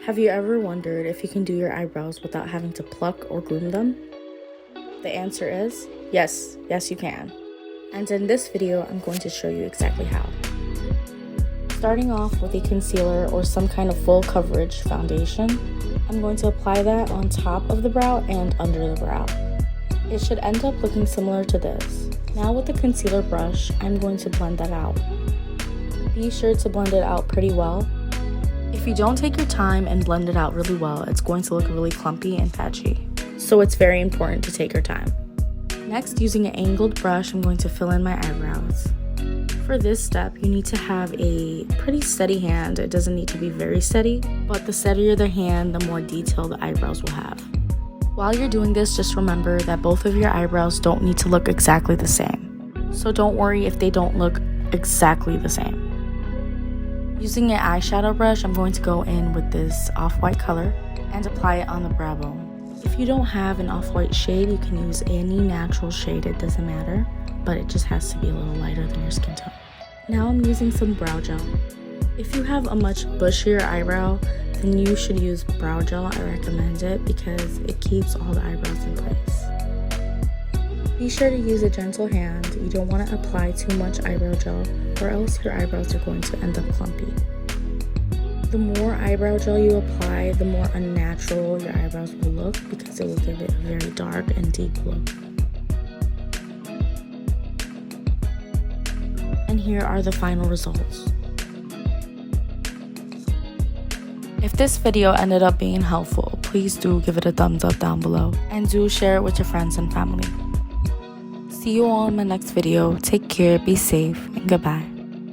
Have you ever wondered if you can do your eyebrows without having to pluck or groom them? The answer is yes, you can. And in this video, I'm going to show you exactly how. Starting off with a concealer or some kind of full coverage foundation, I'm going to apply that on top of the brow and under the brow. It should end up looking similar to this. Now with the concealer brush, I'm going to blend that out. Be sure to blend it out pretty well. If you don't take your time and blend it out really well, it's going to look really clumpy and patchy. So it's very important to take your time. Next, using an angled brush, I'm going to fill in my eyebrows. For this step, you need to have a pretty steady hand. It doesn't need to be very steady, but the steadier the hand, the more detail the eyebrows will have. While you're doing this, just remember that both of your eyebrows don't need to look exactly the same. So don't worry if they don't look exactly the same. Using an eyeshadow brush, I'm going to go in with this off-white color and apply it on the brow bone. If you don't have an off-white shade, you can use any natural shade, it doesn't matter, but it just has to be a little lighter than your skin tone. Now I'm using some brow gel. If you have a much bushier eyebrow, then you should use brow gel. I recommend it because it keeps all the eyebrows in place. Be sure to use a gentle hand. You don't want to apply too much eyebrow gel or else your eyebrows are going to end up clumpy. The more eyebrow gel you apply, the more unnatural your eyebrows will look because it will give it a very dark and deep look. And here are the final results. If this video ended up being helpful, please do give it a thumbs up down below and do share it with your friends and family. See you all in my next video. Take care, be safe, and goodbye.